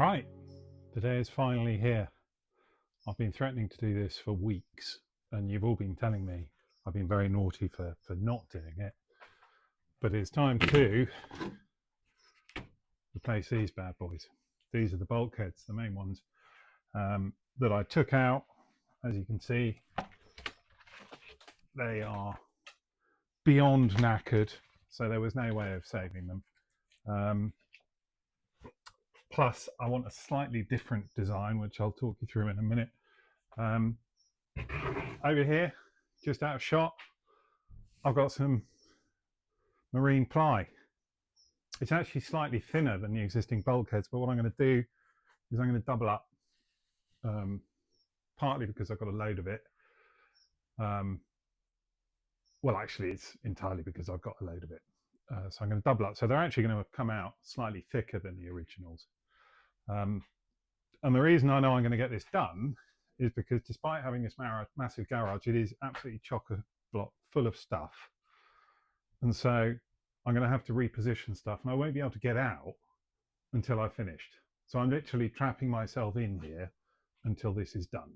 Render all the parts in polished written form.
Right, the day is finally here. I've been threatening to do this for weeks, and you've all been telling me I've been very naughty for not doing it. But it's time to replace these bad boys. These are the bulkheads, the main ones, that I took out. As you can see, they are beyond knackered, so there was no way of saving them. Plus, I want a slightly different design, which I'll talk you through in a minute. Over here, just out of shot, I've got some marine ply. It's actually slightly thinner than the existing bulkheads, but what I'm going to do is I'm going to double up, partly because I've got a load of it. Well, actually, it's entirely because I've got a load of it. So I'm going to double up. So they're actually going to come out slightly thicker than the originals. And the reason I know I'm going to get this done is because despite having this massive garage, it is absolutely chock-a-block full of stuff. And so I'm going to have to reposition stuff, and I won't be able to get out until I've finished. So I'm literally trapping myself in here until this is done.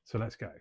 So let's go.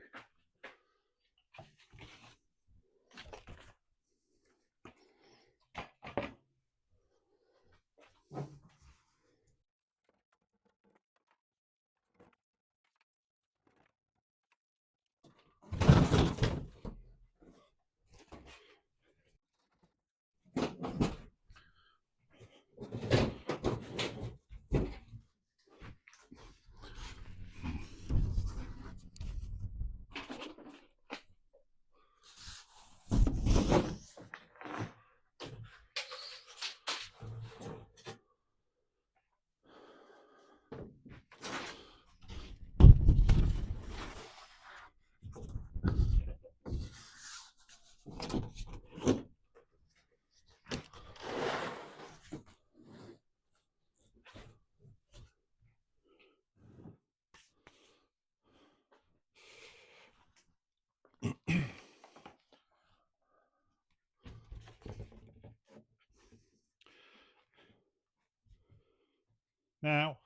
Now,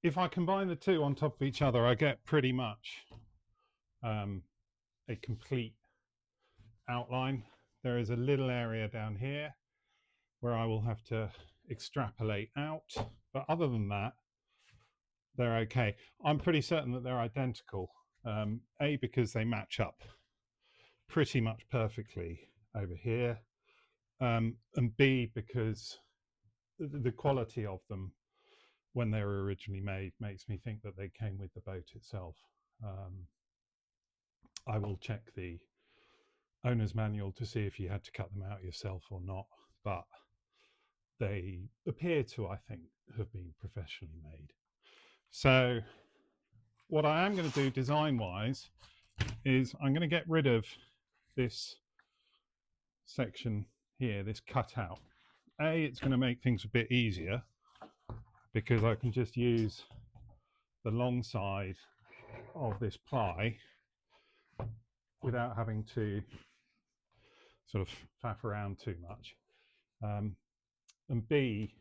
if I combine the two on top of each other, I get pretty much a complete outline. There is a little area down here where I will have to extrapolate out, but other than that, they're okay. I'm pretty certain that they're identical. A, because they match up pretty much perfectly over here, and B, because the quality of them when they were originally made makes me think that they came with the boat itself. I will check the owner's manual to see if you had to cut them out yourself or not, but they appear to, I think, have been professionally made. So what I am going to do design-wise is I'm going to get rid of this section here, this cutout. A, it's going to make things a bit easier because I can just use the long side of this ply without having to sort of faff around too much. And B,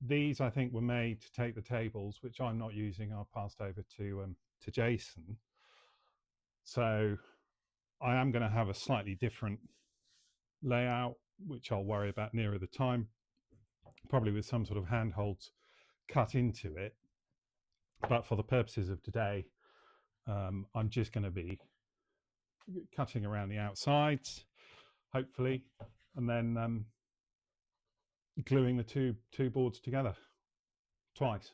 these I think were made to take the tables, which I'm not using. I've passed over to Jason. So I am going to have a slightly different layout, which I'll worry about nearer the time, probably with some sort of handholds cut into it. But for the purposes of today, I'm just going to be cutting around the outsides, hopefully, and then gluing the two boards together twice.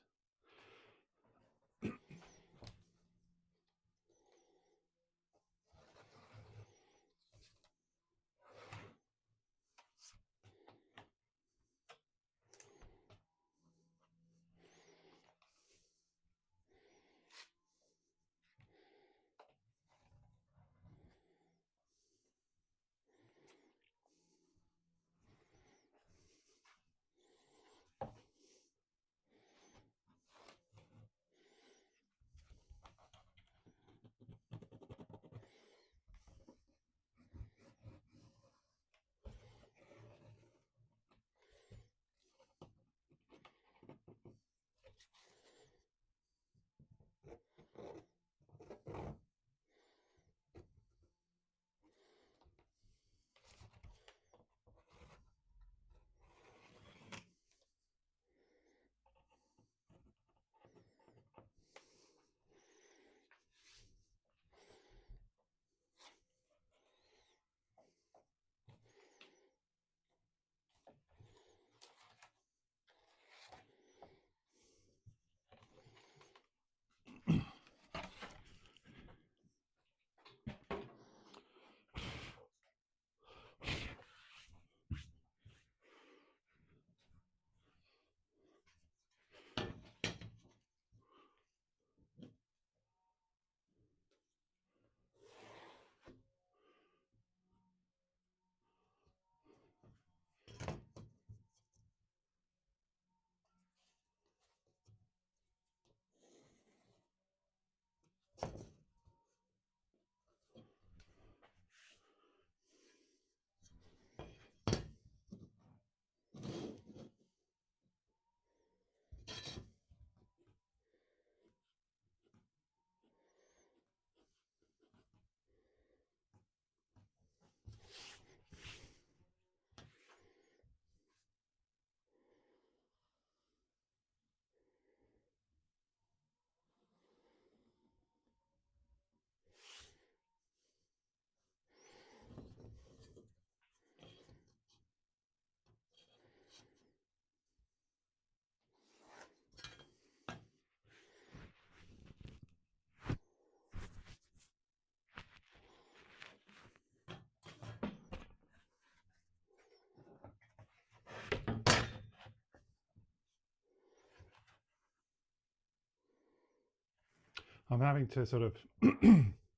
I'm having to sort of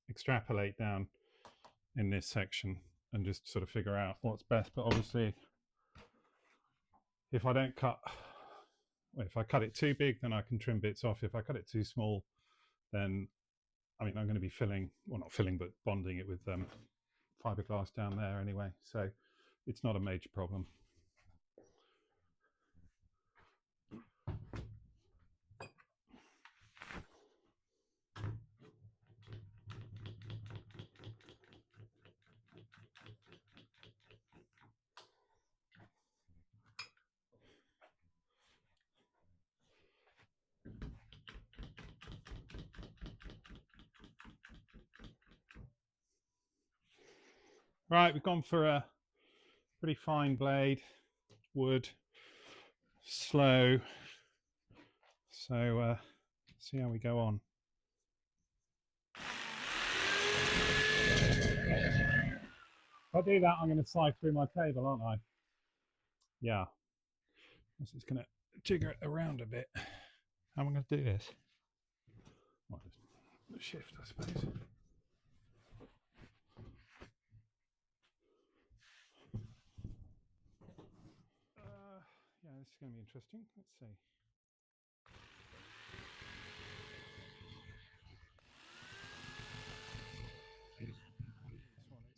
extrapolate down in this section and just sort of figure out what's best. But obviously, if I don't cut, well, if I cut it too big, then I can trim bits off. If I cut it too small, then I mean, I'm going to be filling, well, not filling, but bonding it with fiberglass down there anyway. So it's not a major problem. Right, we've gone for a pretty fine blade, wood, slow. So see how we go on. If I do that, I'm going to slide through my table, aren't I? Yeah. This is going to jigger it around a bit. How am I going to do this? Well, just shift, I suppose. Yeah, this is going to be interesting. Let's see. This one is.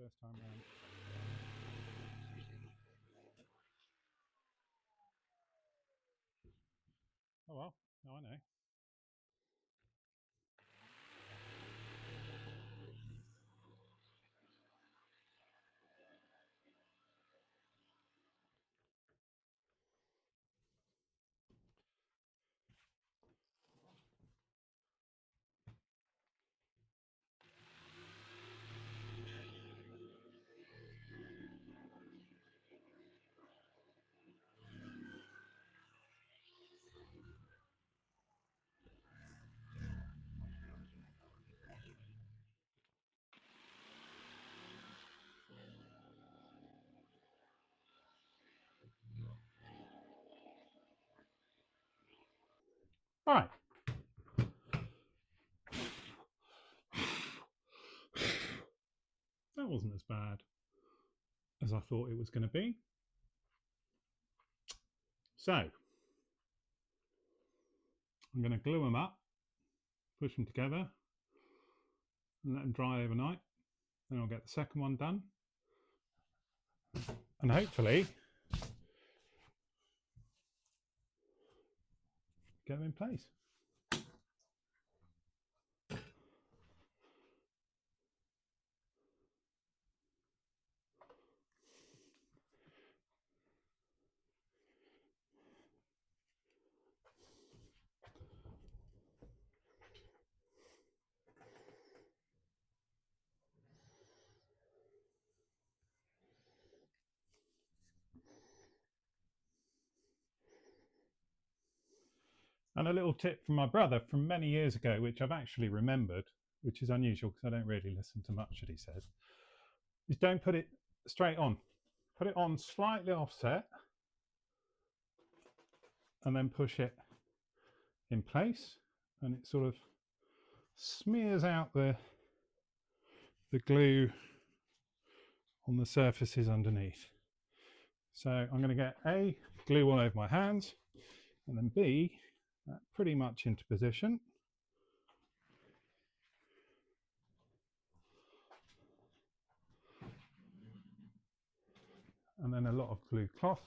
First time round. Oh well, now I know. All right. That wasn't as bad as I thought it was going to be. So I'm going to glue them up, push them together, and let them dry overnight. Then I'll get the second one done, and hopefully get them in place. And a little tip from my brother from many years ago, which I've actually remembered, which is unusual because I don't really listen to much that he says, is don't put it straight on. Put it on slightly offset and then push it in place, and it sort of smears out the glue on the surfaces underneath. So I'm going to get A, glue all over my hands, and then B, pretty much into position. And then a lot of glue cloth.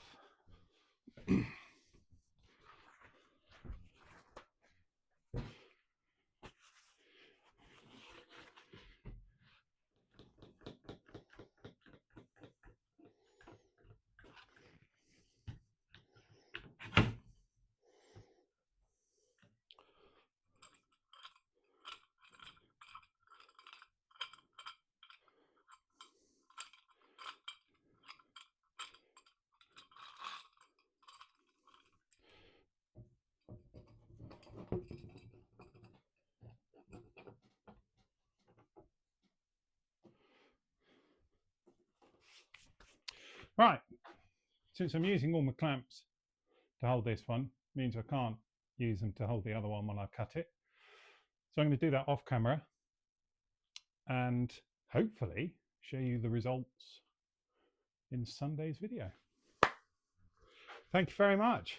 Right, since I'm using all my clamps to hold this one, means I can't use them to hold the other one when I cut it. So I'm going to do that off camera and hopefully show you the results in Sunday's video. Thank you very much.